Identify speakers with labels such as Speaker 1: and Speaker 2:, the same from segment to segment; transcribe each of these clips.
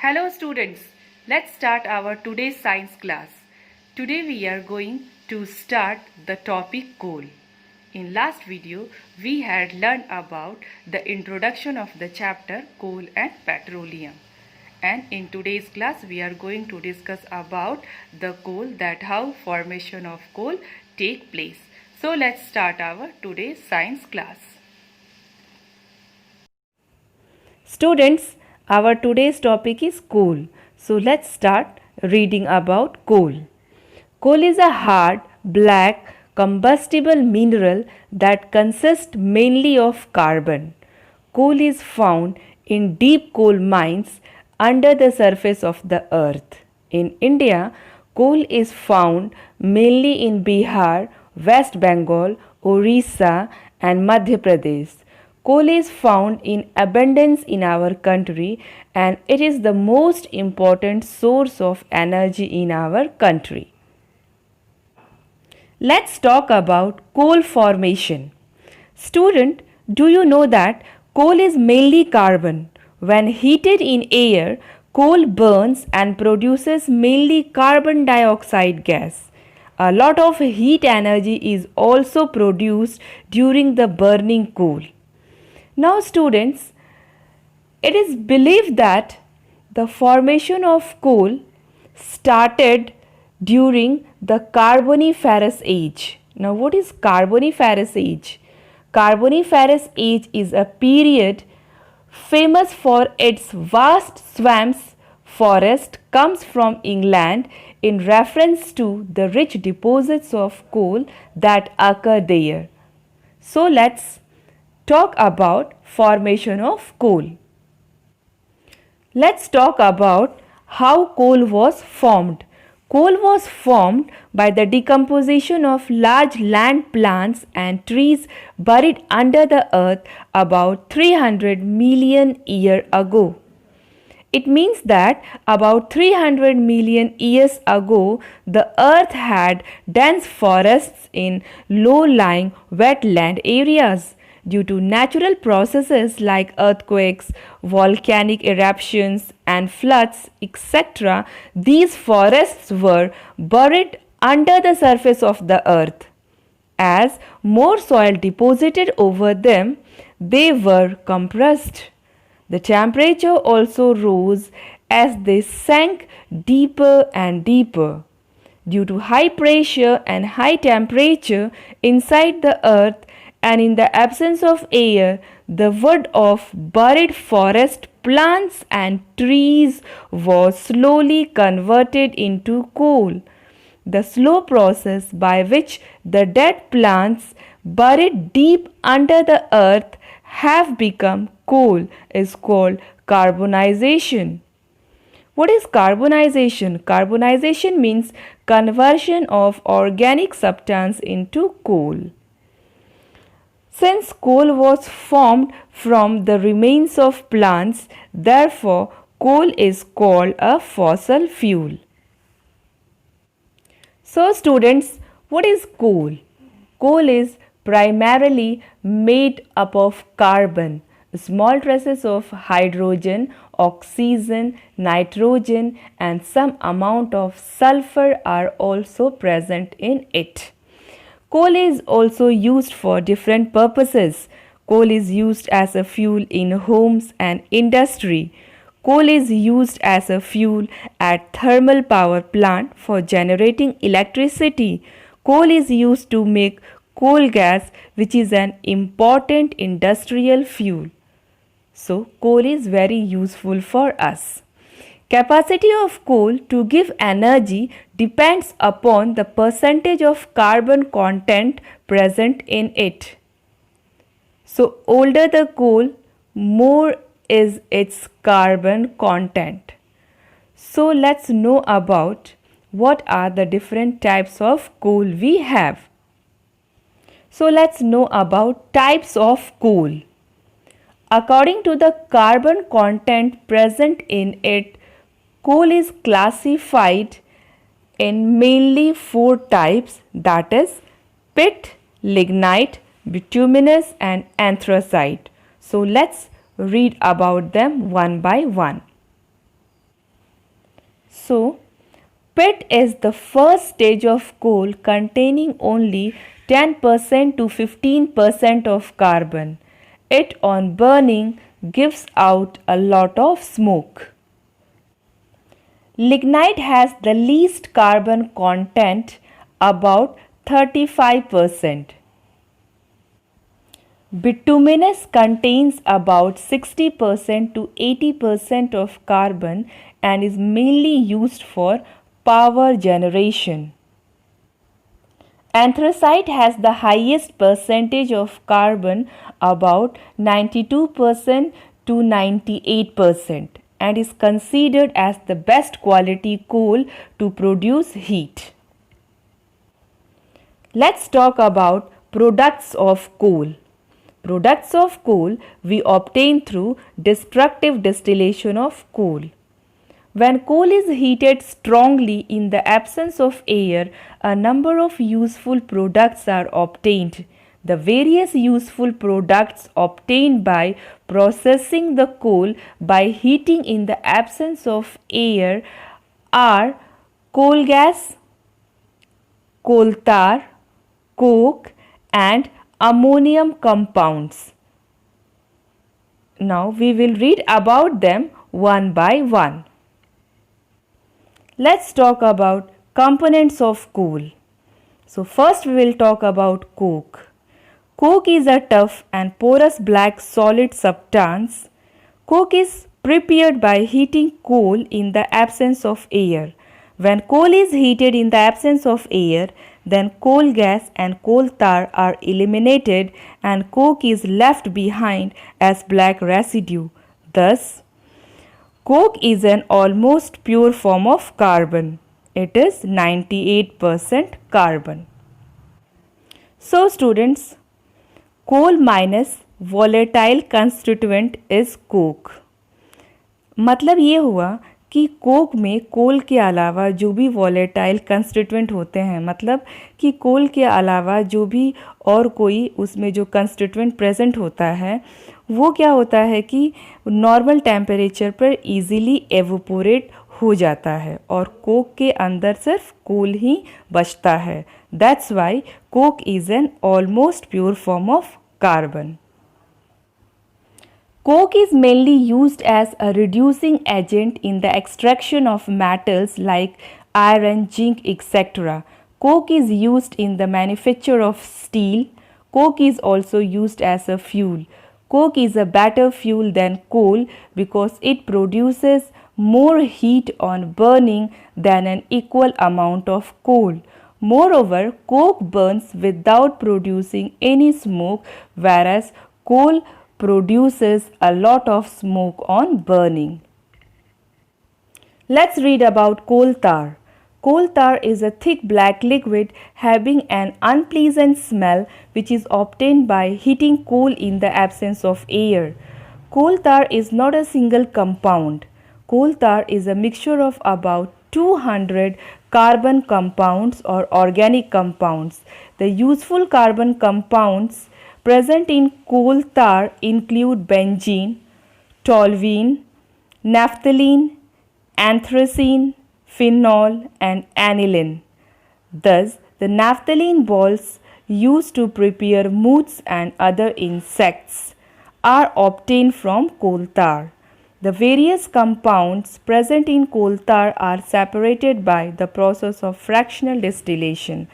Speaker 1: Hello students, let's start our today's science class. Today we are going to start the topic coal. In last video, we had learned about the introduction of the chapter coal and petroleum. And in today's class, we are going to discuss about the coal, that how formation of coal take place. So let's start our today's science class. Students, our today's topic is coal. So let's start reading about coal. Coal is a hard, black, combustible mineral that consists mainly of carbon. Coal is found in deep coal mines under the surface of the earth. In India, coal is found mainly in Bihar, West Bengal, Orissa, and Madhya Pradesh. Coal is found in abundance in our country and it is the most important source of energy in our country. Let's talk about coal formation. Student, do you know that coal is mainly carbon? When heated in air, coal burns and produces mainly carbon dioxide gas. A lot of heat energy is also produced during the burning coal. Now students, it is believed that the formation of coal started during the Carboniferous age. Now what is Carboniferous age? Carboniferous age is a period famous for its vast swamps. Forest comes from England in reference to the rich deposits of coal that occur there. So let's talk about formation of coal. Let's talk about how coal was formed. Coal was formed by the decomposition of large land plants and trees buried under the earth about 300 million years ago. It means that about 300 million years ago, the earth had dense forests in low-lying wetland areas. Due to natural processes like earthquakes, volcanic eruptions, and floods, etc., these forests were buried under the surface of the earth. As more soil deposited over them, they were compressed. The temperature also rose as they sank deeper and deeper. Due to high pressure and high temperature inside the earth, and in the absence of air, the wood of buried forest plants and trees was slowly converted into coal. The slow process by which the dead plants buried deep under the earth have become coal is called carbonization. What is carbonization? Carbonization means conversion of organic substance into coal. Since coal was formed from the remains of plants, therefore coal is called a fossil fuel. So students, what is coal? Coal is primarily made up of carbon, small traces of hydrogen, oxygen, nitrogen, and some amount of sulfur are also present in it. Coal is also used for different purposes. Coal is used as a fuel in homes and industry. Coal is used as a fuel at thermal power plant for generating electricity. Coal is used to make coal gas, which is an important industrial fuel. So, coal is very useful for us. Capacity of coal to give energy depends upon the percentage of carbon content present in it. So, older the coal, more is its carbon content. So, let's know about what are the different types of coal we have. So, let's know about types of coal. According to the carbon content present in it, coal is classified in mainly 4 types, that is pit, lignite, bituminous and anthracite. So let's read about them one by one. So, pit is the first stage of coal containing only 10% to 15% of carbon. It on burning gives out a lot of smoke. Lignite has the least carbon content, about 35%. Bituminous contains about 60% to 80% of carbon and is mainly used for power generation. Anthracite has the highest percentage of carbon, about 92% to 98%, and is considered as the best quality coal to produce heat. Let's talk about products of coal. Products of coal we obtain through destructive distillation of coal. When coal is heated strongly in the absence of air, a number of useful products are obtained. The various useful products obtained by processing the coal by heating in the absence of air are coal gas, coal tar, coke, and ammonium compounds. Now we will read about them one by one. Let's talk about components of coal. So first we will talk about coke. Coke is a tough and porous black solid substance. Coke is prepared by heating coal in the absence of air. When coal is heated in the absence of air, then coal gas and coal tar are eliminated and coke is left behind as black residue. Thus, coke is an almost pure form of carbon. It is 98% carbon. So students, coal minus volatile constituent is coke. मतलब ये हुआ कि Coke में कोल के अलावा जो भी volatile constituent होते हैं, मतलब कि कोल के अलावा जो भी और कोई उसमें जो कंस्टिट्यूएंट प्रेजेंट होता है वो क्या होता है कि नॉर्मल टेम्परेचर पर इजीली एवोपोरेट हो जाता है और कोक के अंदर सिर्फ कोल ही बचता है. That's why Coke is an almost pure form of carbon. Coke is mainly used as a reducing agent in the extraction of metals like iron, zinc, etc. Coke is used in the manufacture of steel. Coke is also used as a fuel. Coke is a better fuel than coal because it produces more heat on burning than an equal amount of coal. Moreover, coke burns without producing any smoke, whereas coal produces a lot of smoke on burning. Let's read about coal tar. Coal tar is a thick black liquid having an unpleasant smell which is obtained by heating coal in the absence of air. Coal tar is not a single compound. Coal tar is a mixture of about 200 carbon compounds or organic compounds. The useful carbon compounds present in coal tar include benzene, toluene, naphthalene, anthracene, phenol and aniline. Thus, the naphthalene balls used to prepare moots and other insects are obtained from coal tar. The various compounds present in coal tar are separated by the process of fractional distillation.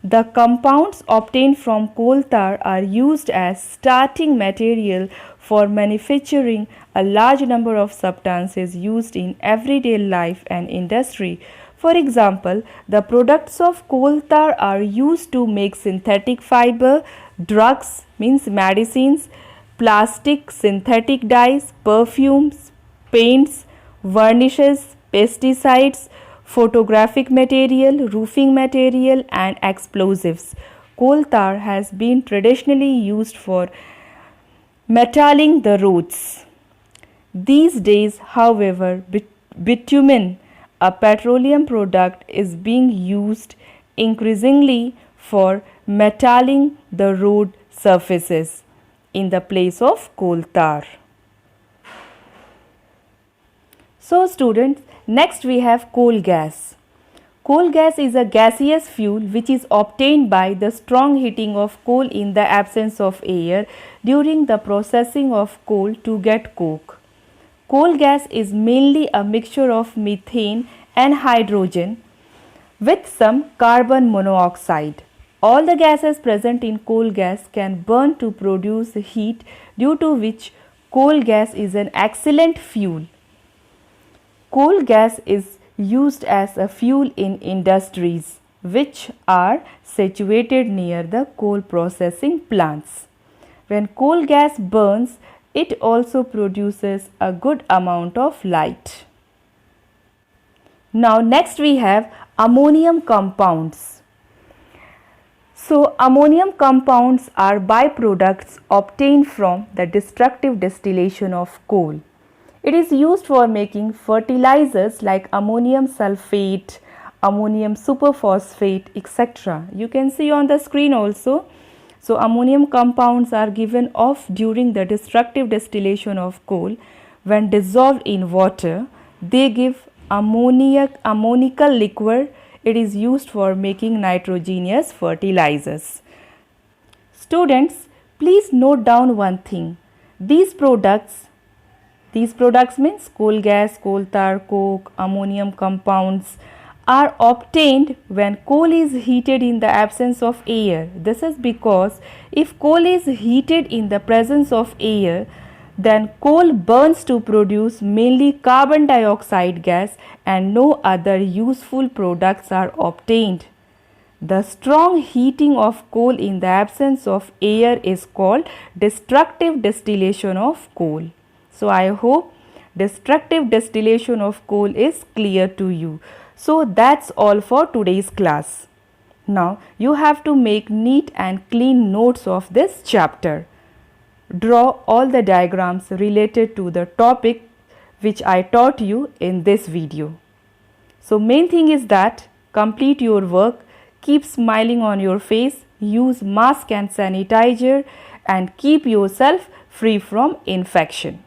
Speaker 1: The compounds obtained from coal tar are used as starting material for manufacturing a large number of substances used in everyday life and industry. For example, the products of coal tar are used to make synthetic fiber, drugs means medicines, plastic, synthetic dyes, perfumes, paints, varnishes, pesticides, photographic material, roofing material and explosives. Coal tar has been traditionally used for metalling the roads. These days, however, bitumen, a petroleum product, is being used increasingly for metalling the road surfaces in the place of coal tar. So students, next we have coal gas. Coal gas is a gaseous fuel which is obtained by the strong heating of coal in the absence of air during the processing of coal to get coke. Coal gas is mainly a mixture of methane and hydrogen with some carbon monoxide. All the gases present in coal gas can burn to produce heat, due to which coal gas is an excellent fuel. Coal gas is used as a fuel in industries which are situated near the coal processing plants. When coal gas burns, it also produces a good amount of light. Now next we have ammonium compounds. So ammonium compounds are byproducts obtained from the destructive distillation of coal. It is used for making fertilizers like ammonium sulfate, ammonium superphosphate, etc. You can see on the screen also. So ammonium compounds are given off during the destructive distillation of coal. When dissolved in water, they give ammonical liquid. It is used for making nitrogenous fertilizers. Students, please note down one thing. These products means coal gas, coal tar, coke, ammonium compounds are obtained when coal is heated in the absence of air. This is because if coal is heated in the presence of air, then coal burns to produce mainly carbon dioxide gas and no other useful products are obtained. The strong heating of coal in the absence of air is called destructive distillation of coal. So I hope destructive distillation of coal is clear to you. So that's all for today's class. Now you have to make neat and clean notes of this chapter. Draw all the diagrams related to the topic which I taught you in this video. So main thing is that complete your work, keep smiling on your face, use mask and sanitizer and keep yourself free from infection.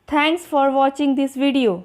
Speaker 1: Thanks for watching this video.